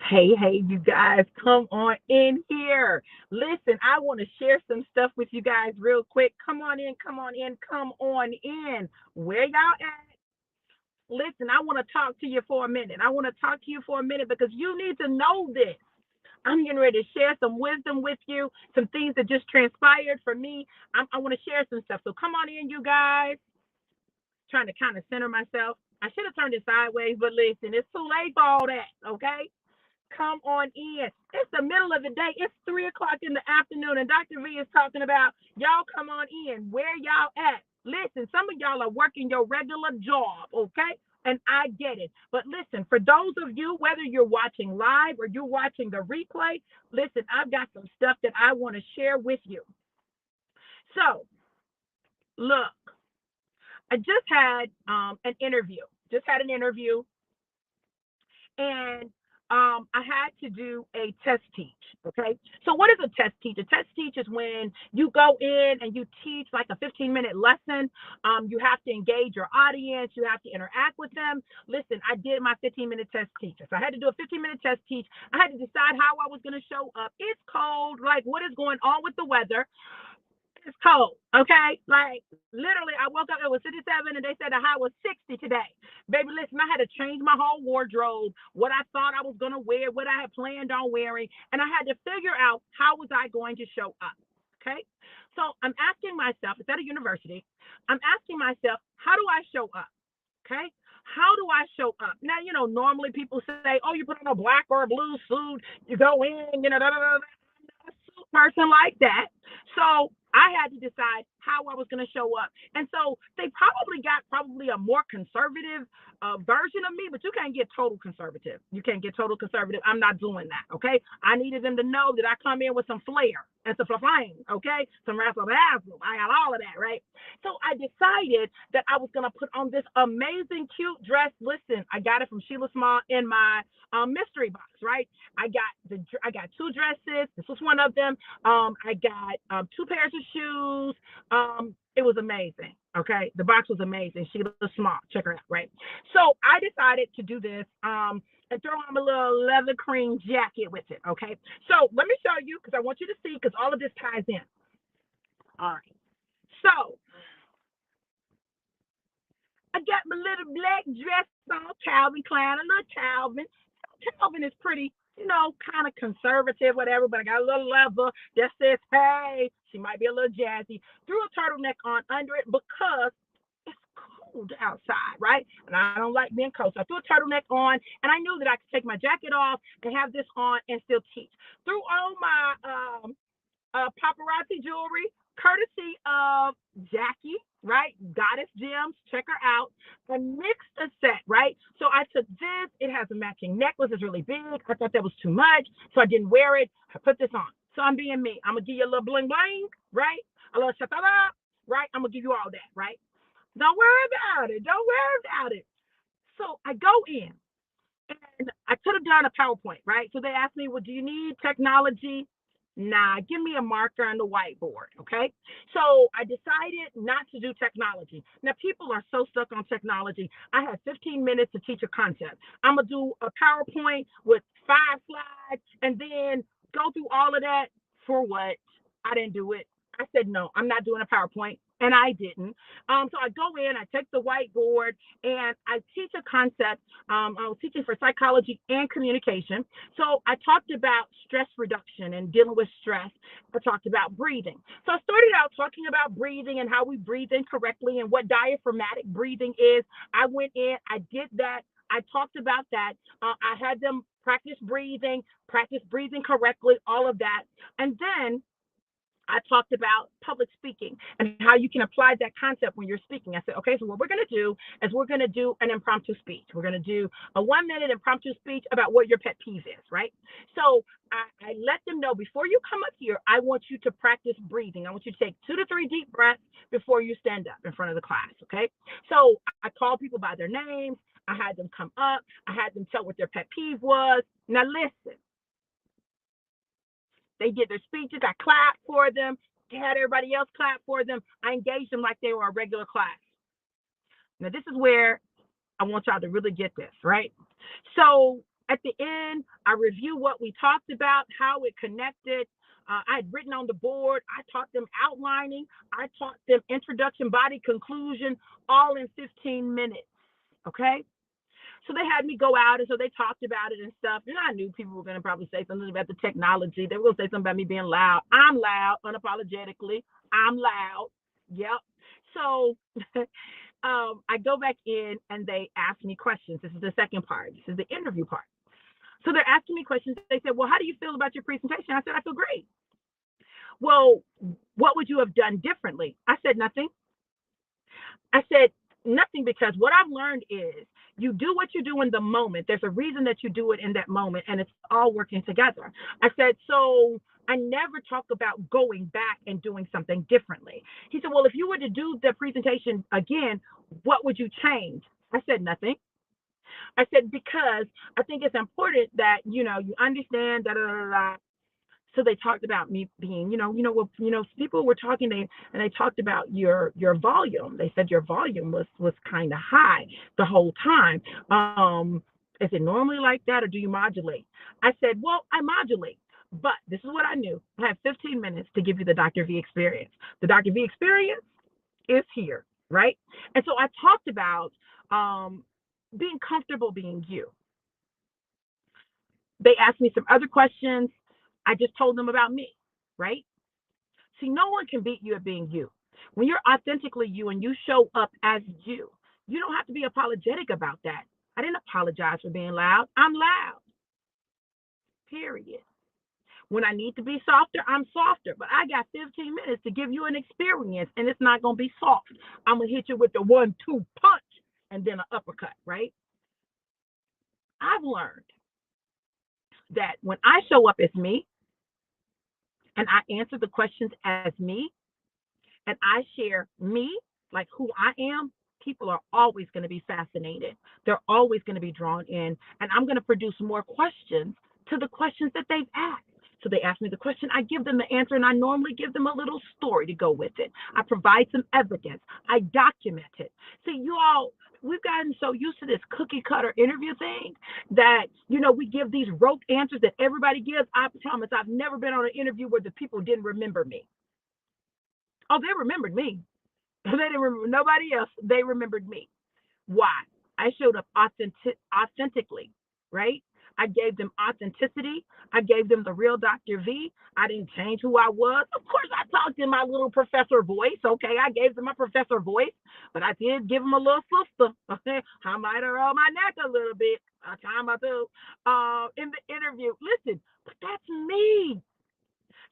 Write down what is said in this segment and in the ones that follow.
Hey, you guys, come on in here. Listen, I want to share some stuff with you guys real quick. Come on in, come on in, come on in. Where y'all at? Listen, I want to talk to you for a minute. I want to talk to you for a minute because you need to know this. I'm getting ready to share some wisdom with you, some things that just transpired for me. I want to share some stuff. So come on in, you guys. Trying to kind of center myself. I should have turned it sideways, but listen, it's too late for all that, okay? Come on in. It's the middle of the day. It's 3 o'clock in the afternoon, and Dr. V is talking about y'all come on in. Where y'all at? Listen, some of y'all are working your regular job, okay? And I get it. But listen, for those of you, whether you're watching live or you're watching the replay, listen, I've got some stuff that I want to share with you. So, look, I just had an interview. Just had an interview and I had to do a test teach. Okay. So what is a test teach? A test teach is when you go in and you teach like a 15-minute lesson. You have to engage your audience. You have to interact with them. Listen, I did my 15-minute test teach. So I had to do a 15-minute test teach. I had to decide how I was going to show up. It's cold. Like, what is going on with the weather? It's cold, okay? Like, literally, I woke up, it was 57, and they said the high was 60 today. Baby, listen, I had to change my whole wardrobe, what I thought I was going to wear, what I had planned on wearing, and I had to figure out how was I going to show up, okay? So I'm asking myself, it's at a university, I'm asking myself, how do I show up, okay? How do I show up? Now, normally people say, oh, you put on a black or a blue suit, you go in, da, da, da, da. A suit person like that. So I had to decide how I was going to show up. And so they probably got a more conservative version of me, but you can't get total conservative. You can't get total conservative. I'm not doing that. Okay. I needed them to know that I come in with some flair and some flame. Okay. Some razzle dazzle. I got all of that. Right. So I decided that I was going to put on this amazing, cute dress. Listen, I got it from Sheila Small in my mystery box. Right. I got two dresses. This was one of them. I got two pairs of shoes. It was amazing. Okay, the box was amazing. She was small. Check her out, right? So I decided to do this. And throw on a little leather cream jacket with it. Okay. So let me show you because I want you to see because all of this ties in. All right. So I got my little black dress on, Calvin Klein, a little Calvin. Calvin is pretty, kind of conservative, whatever, but I got a little leather that says, hey, she might be a little jazzy. Threw a turtleneck on under it because it's cold outside, right? And I don't like being cold. So I threw a turtleneck on, and I knew that I could take my jacket off and have this on and still teach. Threw on my paparazzi jewelry, courtesy of Jackie, right? Goddess Gems, check her out. A mixed a set, right? So I took this. It has a matching necklace. It's really big. I thought that was too much, so I didn't wear it. I put this on. So I'm being me. I'm gonna give you a little bling bling, right? A little shatala, right? I'm gonna give you all that, right? Don't worry about it. Don't worry about it. So I go in and I could have done a PowerPoint, right? So they asked me, well, do you need technology? Nah, give me a marker and the whiteboard, okay? So I decided not to do technology. Now, people are so stuck on technology. I had 15 minutes to teach a concept. I'm going to do a PowerPoint with 5 slides and then go through all of that for what? I didn't do it. I said, no, I'm not doing a PowerPoint. And I didn't. So I go in, I take the whiteboard, and I teach a concept. I was teaching for psychology and communication. So I talked about stress reduction and dealing with stress. I talked about breathing. So I started out talking about breathing and how we breathe in correctly and what diaphragmatic breathing is. I went in, I did that. I talked about that. I had them practice breathing correctly, all of that. And then I talked about public speaking and how you can apply that concept when you're speaking. I said, okay, so what we're going to do is we're going to do an impromptu speech. We're going to do a 1-minute impromptu speech about what your pet peeve is, right? So I let them know before you come up here, I want you to practice breathing. I want you to take 2 to 3 deep breaths before you stand up in front of the class, okay? So I called people by their names. I had them come up. I had them tell what their pet peeve was. Now listen. They did their speeches. I clapped for them. They had everybody else clap for them. I engaged them like they were a regular class. Now, this is where I want y'all to really get this, right? So At the end, I review what we talked about, how it connected. I'd written on the board. I taught them outlining. I taught them introduction, body, conclusion, all in 15 minutes. Okay. So they had me go out, and so they talked about it and stuff. And I knew people were going to probably say something about the technology. They were going to say something about me being loud. I'm loud, unapologetically. I'm loud. Yep. So I go back in, and they ask me questions. This is the second part. This is the interview part. So they're asking me questions. They said, well, how do you feel about your presentation? I said, I feel great. Well, what would you have done differently? I said, nothing. I said, nothing, because what I've learned is you do what you do in the moment. There's a reason that you do it in that moment, and it's all working together. I said, so I never talk about going back and doing something differently. He said, well, if you were to do the presentation again, what would you change? I said, nothing. I said, because I think it's important that, you understand that. So they talked about me being, people were talking, and they talked about your volume. They said your volume was kind of high the whole time. Is it normally like that, or do you modulate? I said, well, I modulate. But this is what I knew. I have 15 minutes to give you the Dr. V experience. The Dr. V experience is here, right? And so I talked about being comfortable being you. They asked me some other questions. I just told them about me, right? See, no one can beat you at being you. When you're authentically you and you show up as you don't have to be apologetic about that. I didn't apologize for being loud. I'm loud, period. When I need to be softer, I'm softer. But I got 15 minutes to give you an experience, and it's not going to be soft. I'm going to hit you with the 1-2 punch and then an uppercut, right? I've learned that when I show up as me and I answer the questions as me and I share me, like who I am, people are always going to be fascinated. They're always going to be drawn in. And I'm going to produce more questions to the questions that they've asked. So they ask me the question, I give them the answer, and I normally give them a little story to go with it. I provide some evidence. I document it. See, you all, we've gotten so used to this cookie cutter interview thing that, we give these rote answers that everybody gives. I promise I've never been on an interview where the people didn't remember me. Oh, they remembered me. They didn't remember nobody else. They remembered me. Why? I showed up authentically, right? I gave them authenticity. I gave them the real Dr. V. I didn't change who I was. Of course, I talked in my little professor voice. Okay, I gave them a professor voice, but I did give them a little sister. Okay, I might have rolled my neck a little bit. I time I do in the interview. Listen, but that's me.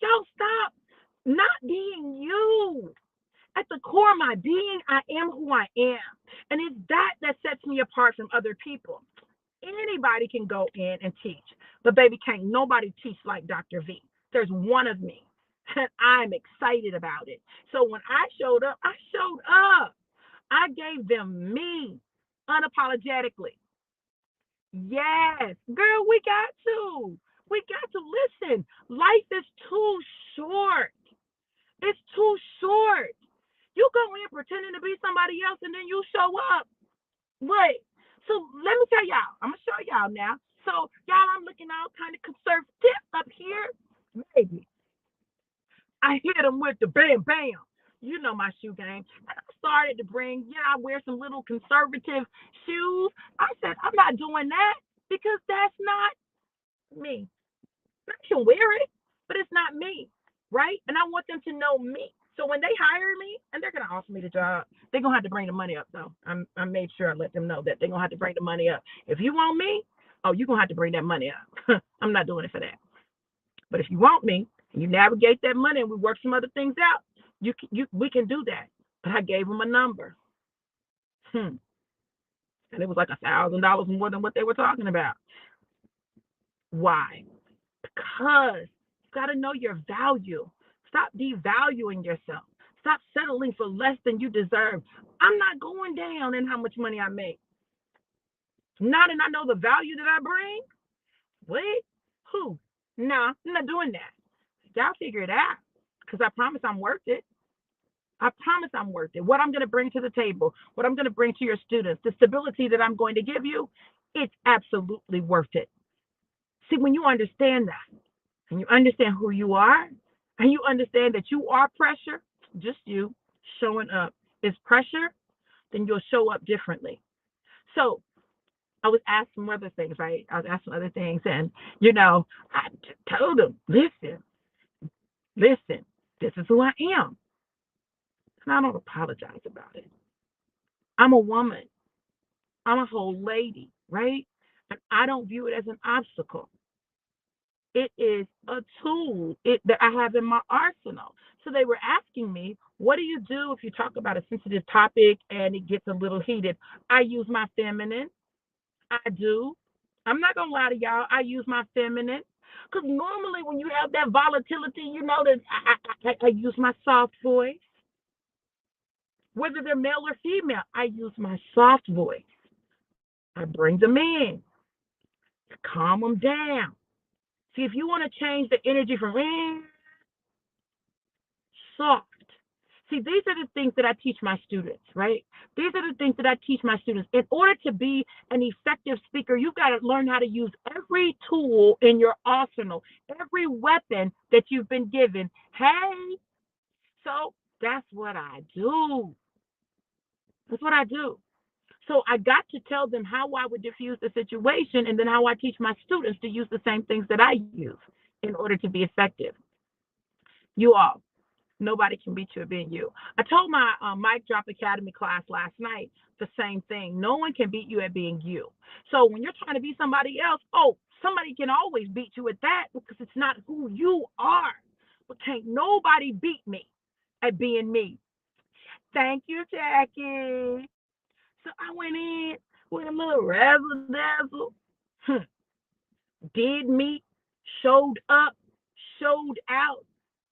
Y'all stop not being you. At the core of my being, I am who I am. And it's that sets me apart from other people. Anybody can go in and teach, but baby, can't nobody teach like Dr. V. There's one of me, and I'm excited about it. So when I showed up, I showed up. I gave them me unapologetically. Yes, girl, we got to. We got to listen. Life is too short. It's too short. You go in pretending to be somebody else, and then you show up. Wait. So let me tell y'all. I'm gonna show y'all now. So y'all, I'm looking all kind of conservative up here. Maybe I hit them with the bam bam. You know my shoe game. And I started to bring. I wear some little conservative shoes. I said I'm not doing that because that's not me. I can wear it, but it's not me, right? And I want them to know me. So when they hire me and they're gonna offer me the job, they're gonna have to bring the money up though. I made sure I let them know that they're gonna have to bring the money up. If you want me, oh, you're gonna have to bring that money up. I'm not doing it for that. But if you want me and you navigate that money and we work some other things out, we can do that. But I gave them a number. And it was like $1,000 more than what they were talking about. Why? Because you gotta know your value. Stop devaluing yourself. Stop settling for less than you deserve. I'm not going down in how much money I make. Not and I know the value that I bring. Wait, who? Nah, I'm not doing that. Y'all figure it out. Because I promise I'm worth it. I promise I'm worth it. What I'm going to bring to the table, what I'm going to bring to your students, the stability that I'm going to give you, it's absolutely worth it. See, when you understand that, and you understand who you are, and you understand that you are pressure, just you showing up is pressure, then you'll show up differently. So I was asked some other things, right? I was asked some other things, and I told them, listen, this is who I am, and I don't apologize about it. I'm a woman. I'm a whole lady, right? And I don't view it as an obstacle. It is a tool that I have in my arsenal. So they were asking me, what do you do if you talk about a sensitive topic and it gets a little heated? I use my feminine. I do. I'm not gonna lie to y'all. I use my feminine because normally when you have that volatility, that I use my soft voice. Whether they're male or female, I use my soft voice. I bring them in to calm them down. See, if you want to change the energy from soft. See, these are the things that I teach my students, right? These are the things that I teach my students. In order to be an effective speaker, you've got to learn how to use every tool in your arsenal, every weapon that you've been given. Hey, so that's what I do. That's what I do. So I got to tell them how I would diffuse the situation and then how I teach my students to use the same things that I use in order to be effective. You all, nobody can beat you at being you. I told my Mic Drop Academy class last night the same thing. No one can beat you at being you. So when you're trying to be somebody else, somebody can always beat you at that because it's not who you are. But can't nobody beat me at being me. Thank you, Jackie. So I went in with a little razzle dazzle. Did me, showed up, showed out,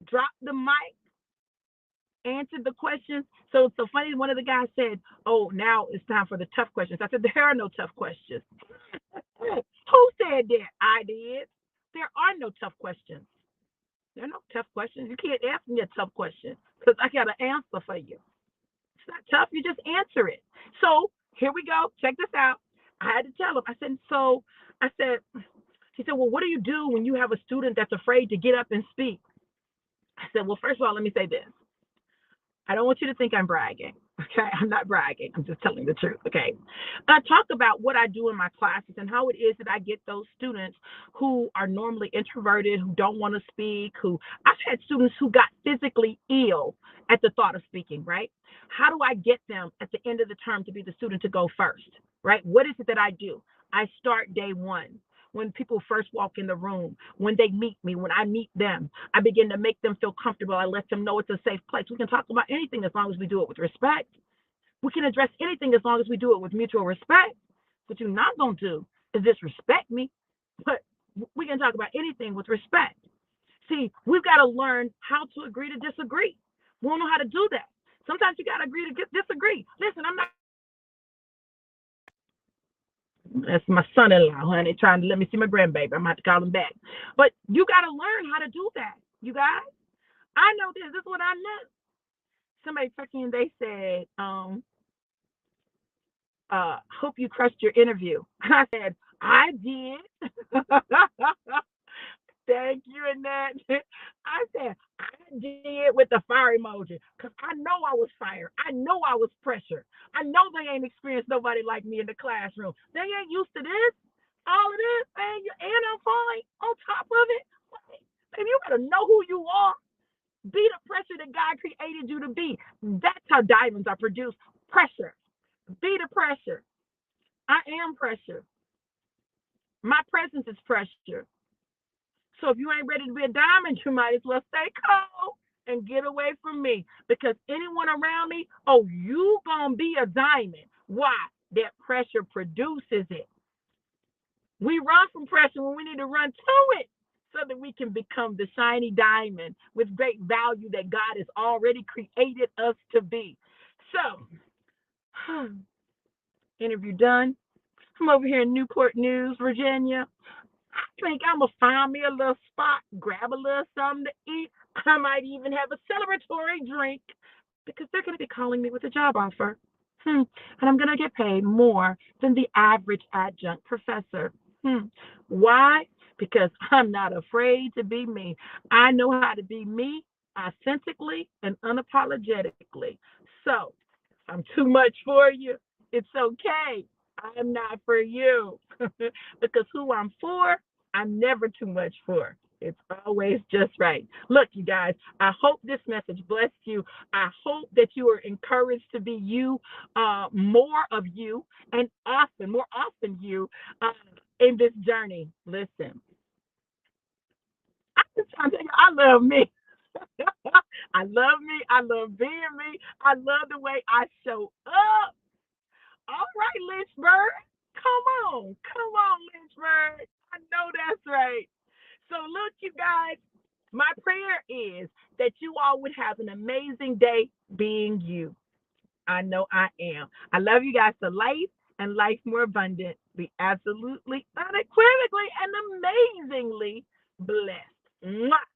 dropped the mic, answered the questions. So it's so funny. One of the guys said, "Oh, now it's time for the tough questions." I said, "There are no tough questions." Who said that? I did. There are no tough questions. There are no tough questions. You can't ask me a tough question because I got an answer for you. It's not tough. You just answer it. So here we go. Check this out. I had to tell him. I said, he said, well, what do you do when you have a student that's afraid to get up and speak? I said, well, first of all, let me say this. I don't want you to think I'm bragging. Okay, I'm not bragging. I'm just telling the truth. Okay, I talk about what I do in my classes and how it is that I get those students who are normally introverted, who don't want to speak, who I've had students who got physically ill at the thought of speaking, right? How do I get them at the end of the term to be the student to go first, right? What is it that I do? I start day one. When people first walk in the room, when they meet me, when I meet them, I begin to make them feel comfortable. I let them know it's a safe place. We can talk about anything as long as we do it with respect. We can address anything as long as we do it with mutual respect. What you're not going to do is disrespect me, but we can talk about anything with respect. See, we've got to learn how to agree to disagree. We don't know how to do that. Sometimes you got to agree to disagree. Listen, I'm not. That's my son-in-law, honey, trying to let me see my grandbaby. I'm about to call him back. But you got to learn how to do that, you guys. I know this. This is what I know. Somebody texted me and they said, hope you crushed your interview. And I said, I did. Thank you, Annette. I said, I did with the fire emoji because I know I was fired. I know I was pressured. I know they ain't experienced nobody like me in the classroom. They ain't used to this, all of this, and I'm fine on top of it. Baby, you got to know who you are. Be the pressure that God created you to be. That's how diamonds are produced. Pressure. Be the pressure. I am pressure. My presence is pressure. So if you ain't ready to be a diamond, you might as well stay cold and get away from me. Because anyone around me, you gonna be a diamond. Why? That pressure produces it. We run from pressure when we need to run to it so that we can become the shiny diamond with great value that God has already created us to be. So, interview done. I'm over here in Newport News, Virginia. I think I'm going to find me a little spot, grab a little something to eat. I might even have a celebratory drink because they're going to be calling me with a job offer. And I'm going to get paid more than the average adjunct professor. Why? because I'm not afraid to be me. I know how to be me authentically and unapologetically. So, if I'm too much for you, it's okay. I'm not for you. Because who I'm for, I'm never too much for. It's always just right. Look, you guys, I hope this message blessed you. I hope that you are encouraged to be you, more of you, and more often you, in this journey. Listen, I just trying to tell you, I love me. I love me. I love being me. I love the way I show up. All right, Lynchburg. Come on, Lynchburg. I know that's right. So, look, you guys, my prayer is that you all would have an amazing day being you. I know I am. I love you guys to life and life more abundant. Be absolutely, unequivocally, and amazingly blessed. Mwah.